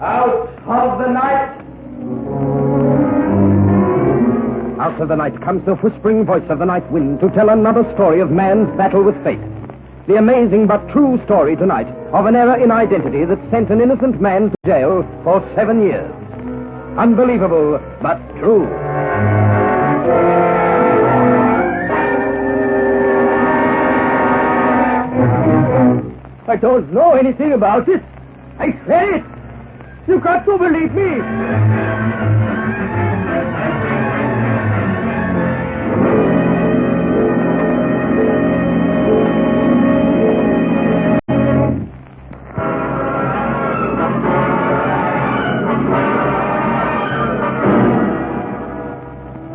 Out of the night! Out of the night comes the whispering voice of the night wind to tell another story of man's battle with fate. The amazing but true story tonight of an error in identity that sent an innocent man to jail for 7 years. Unbelievable, but true. I don't know anything about it. I swear it. You got to believe me.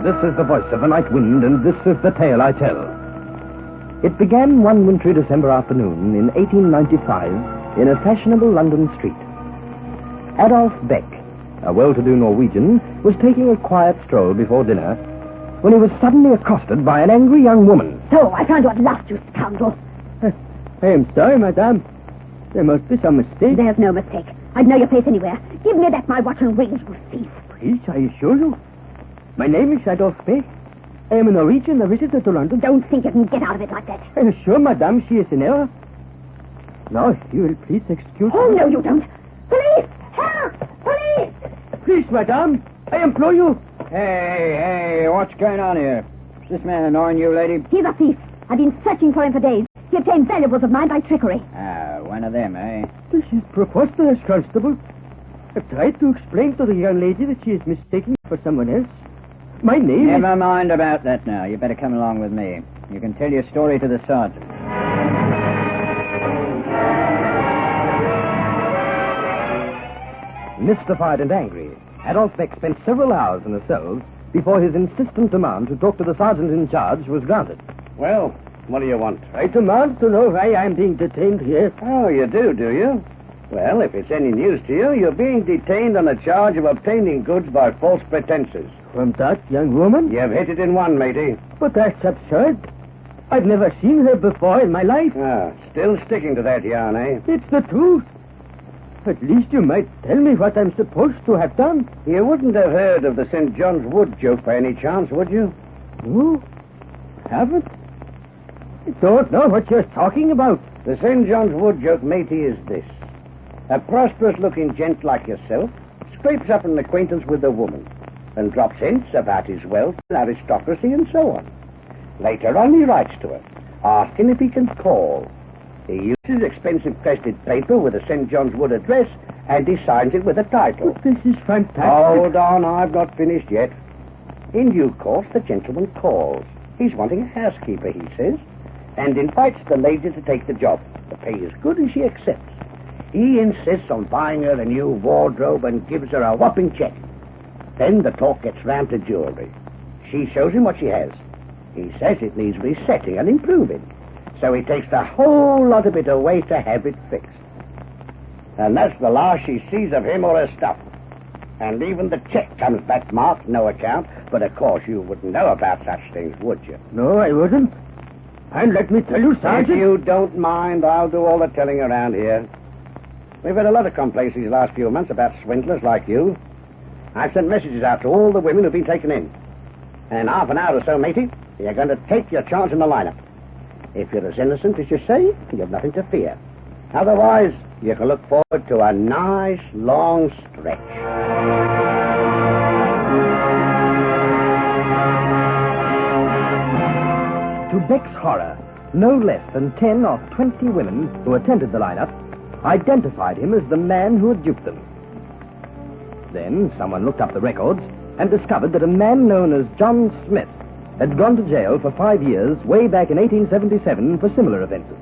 This is the voice of the night wind, and this is the tale I tell. It began one wintry December afternoon in 1895 in a fashionable London street. Adolf Beck, a well-to-do Norwegian, was taking a quiet stroll before dinner when he was suddenly accosted by an angry young woman. So, I found you at last, you scoundrel. I am sorry, madame. There must be some mistake. There's no mistake. I'd know your face anywhere. Give me back my watch and rings, you thief. Please, I assure you. My name is Adolf Beck. I am a Norwegian, a visitor to London. Don't think you can get out of it like that. I assure madame she is in error. Now, if you will please excuse Oh, me. no, you don't. Police! Help! Police! Please, madame, I implore you. Hey, what's going on here? Is this man annoying you, lady? He's a thief. I've been searching for him for days. He obtained valuables of mine by trickery. Ah, one of them, eh? This is preposterous, Constable. I've tried to explain to the young lady that she is mistaken for someone else. My name is... Never mind about that now. You better come along with me. You can tell your story to the sergeant. Mystified and angry, Adolf Beck spent several hours in the cells before his insistent demand to talk to the sergeant in charge was granted. Well, what do you want? I demand to know why I'm being detained here. Oh, you do you? Well, if it's any news to you, you're being detained on a charge of obtaining goods by false pretenses. From that young woman? You've hit it in one, matey. But that's absurd. I've never seen her before in my life. Ah, still sticking to that yarn, eh? It's the truth. At least you might tell me what I'm supposed to have done. You wouldn't have heard of the St. John's Wood joke by any chance, would you? No, haven't. I don't know what you're talking about. The St. John's Wood joke, matey, is this. A prosperous-looking gent like yourself scrapes up an acquaintance with a woman and drops hints about his wealth, aristocracy, and so on. Later on, he writes to her, asking if he can call. He uses expensive crested paper with a St. John's Wood address, and he signs it with a title. But this is fantastic. Hold on, I've not finished yet. In due course, the gentleman calls. He's wanting a housekeeper, he says, and invites the lady to take the job. The pay is good, and she accepts. He insists on buying her a new wardrobe and gives her a whopping check. Then the talk gets round to jewelry. She shows him what she has. He says it needs resetting and improving. So he takes the whole lot of it away to have it fixed. And that's the last she sees of him or her stuff. And even the check comes back marked no account, but of course you wouldn't know about such things, would you? No, I wouldn't. And let me tell you, Sergeant... If you don't mind, I'll do all the telling around here. We've had a lot of complaints these last few months about swindlers like you. I've sent messages out to all the women who've been taken in. And in half an hour or so, matey, you're going to take your chance in the lineup. If you're as innocent as you say, you've nothing to fear. Otherwise, you can look forward to a nice, long stretch. To Beck's horror, no less than 10 or 20 women who attended the lineup identified him as the man who had duped them. Then someone looked up the records and discovered that a man known as John Smith had gone to jail for 5 years way back in 1877 for similar offenses.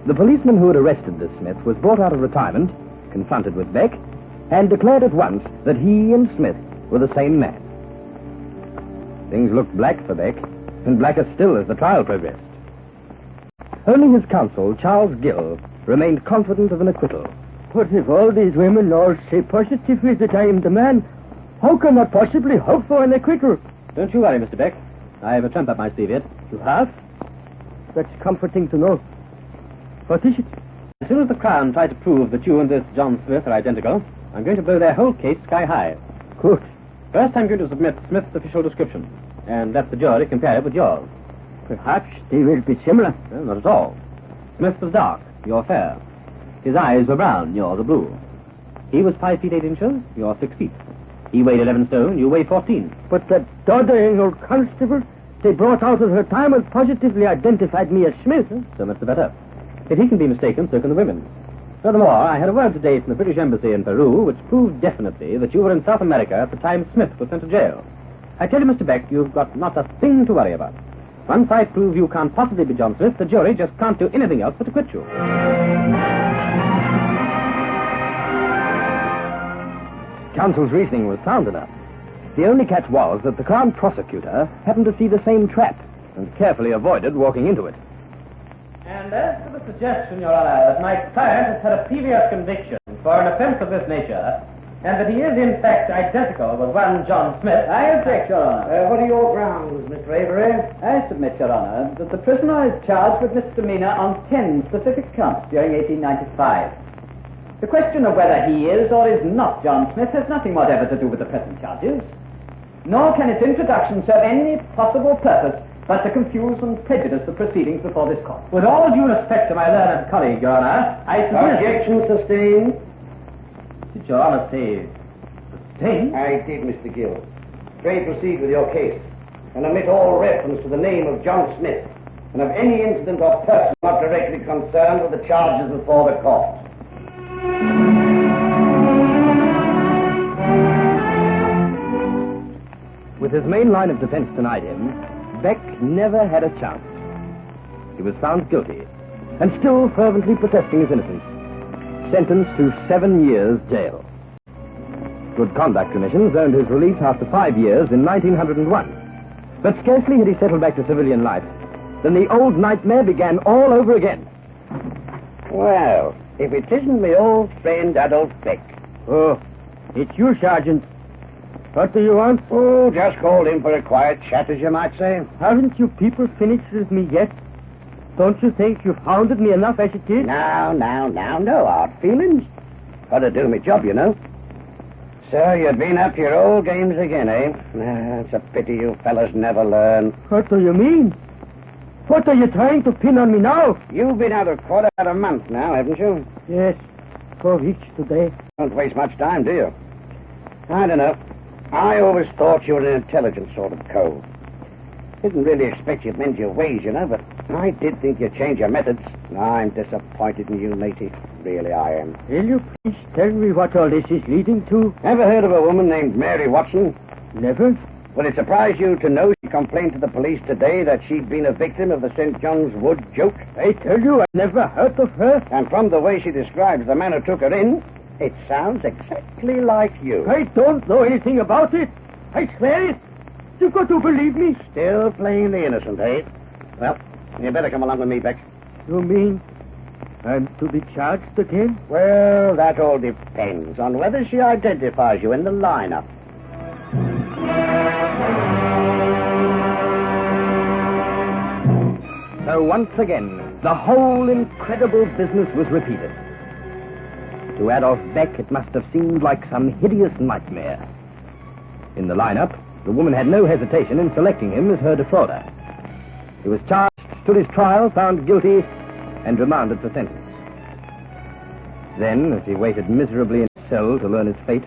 The policeman who had arrested this Smith was brought out of retirement, confronted with Beck, and declared at once that he and Smith were the same man. Things looked black for Beck, and blacker still as the trial progressed. Only his counsel, Charles Gill, remained confident of an acquittal. But if all these women all say positively that I am the man, how can I possibly hope for an acquittal? Don't you worry, Mr. Beck. I have a trump up my sleeve yet. You have? That's comforting to know. What is it? As soon as the Crown try to prove that you and this John Smith are identical, I'm going to blow their whole case sky high. Good. First, I'm going to submit Smith's official description, and let the jury compare it with yours. Perhaps they will be similar. No, not at all. Smith was dark, you're fair. His eyes were brown, yours are blue. He was 5 feet 8 inches, you're 6 feet. He weighed 11 stone, you weigh 14. But that doddering old constable they brought out of her time and positively identified me as Smith. So much the better. If he can be mistaken, so can the women. Furthermore, I had a word today from the British Embassy in Peru which proved definitely that you were in South America at the time Smith was sent to jail. I tell you, Mr. Beck, you've got not a thing to worry about. Once I prove you can't possibly be John Smith, the jury just can't do anything else but acquit you. Counsel's reasoning was sound enough. The only catch was that the Crown prosecutor happened to see the same trap and carefully avoided walking into it. And as to the suggestion, Your Honor, that my client has had a previous conviction for an offense of this nature, and that he is in fact identical with one John Smith, I object, Your Honor. What are your grounds, Mr. Avery? I submit, Your Honor, that the prisoner is charged with misdemeanor on 10 specific counts during 1895. The question of whether he is or is not John Smith has nothing whatever to do with the present charges, nor can its introduction serve any possible purpose but to confuse and prejudice the proceedings before this court. with all due respect to my learned colleague, Your Honor, I submit... Objection sustained. Did Your Honor say sustained? I did, Mr. Gill. Pray proceed with your case, and omit all reference to the name of John Smith, and of any incident or person not directly concerned with the charges before the court. With his main line of defense denied him, Beck never had a chance. He was found guilty, and still fervently protesting his innocence, sentenced to 7 years jail. Good conduct commissions earned his release after 5 years in 1901. But scarcely had he settled back to civilian life than the old nightmare began all over again. Well, if it isn't my old friend Adolf Beck. Oh, it's you, Sergeant. What do you want? Oh, just called in for a quiet chat, as you might say. Haven't you people finished with me yet? Don't you think you've hounded me enough as it is? Now, no hard feelings. Got to do my job, you know. So, you've been up your old games again, eh? It's a pity you fellas never learn. What do you mean? What are you trying to pin on me now? You've been out of court about a month now, haven't you? Yes, 4 weeks today. Don't waste much time, do you? I don't know. I always thought you were an intelligent sort of cove. Didn't really expect you'd mend your ways, you know, but I did think you'd change your methods. I'm disappointed in you, matey. Really, I am. Will you please tell me what all this is leading to? Ever heard of a woman named Mary Watson? Never. Will it surprise you to know she complained to the police today that she'd been a victim of the St. John's Wood joke? I tell you, I never heard of her. And from the way she describes the man who took her in, it sounds exactly like you. I don't know anything about it. I swear it. You've got to believe me. Still playing the innocent, eh? Well, you better come along with me, Beck. You mean I'm to be charged again? Well, that all depends on whether she identifies you in the lineup. So once again, the whole incredible business was repeated. To Adolf Beck, it must have seemed like some hideous nightmare. In the lineup, the woman had no hesitation in selecting him as her defrauder. He was charged, stood his trial, found guilty, and remanded for sentence. Then, as he waited miserably in his cell to learn his fate,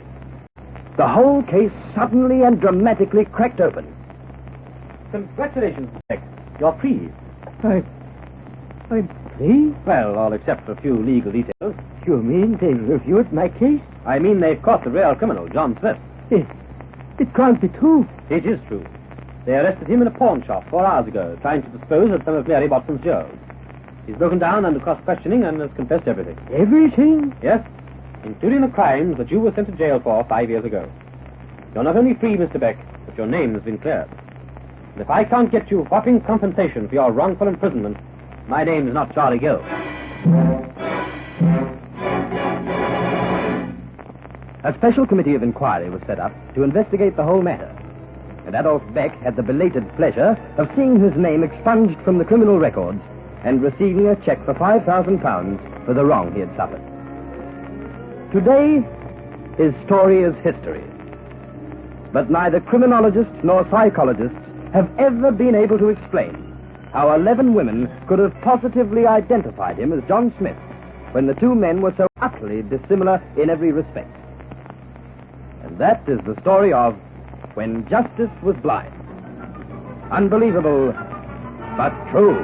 the whole case suddenly and dramatically cracked open. Congratulations, Beck. You're free. I'm free? Well, all except for a few legal details. You mean they reviewed my case? I mean they've caught the real criminal, John Smith. It can't be true. It is true. They arrested him in a pawn shop 4 hours ago, trying to dispose of some of Mary Watson's jewels. He's broken down under cross-questioning and has confessed everything. Everything? Yes, including the crimes that you were sent to jail for 5 years ago. You're not only free, Mr. Beck, but your name has been cleared. And if I can't get you whopping compensation for your wrongful imprisonment, my name is not Charlie Gill. A special committee of inquiry was set up to investigate the whole matter, and Adolf Beck had the belated pleasure of seeing his name expunged from the criminal records and receiving a check for £5,000 for the wrong he had suffered. Today, his story is history. But neither criminologists nor psychologists have ever been able to explain how 11 women could have positively identified him as John Smith when the two men were so utterly dissimilar in every respect. And that is the story of When Justice Was Blind. Unbelievable, but true.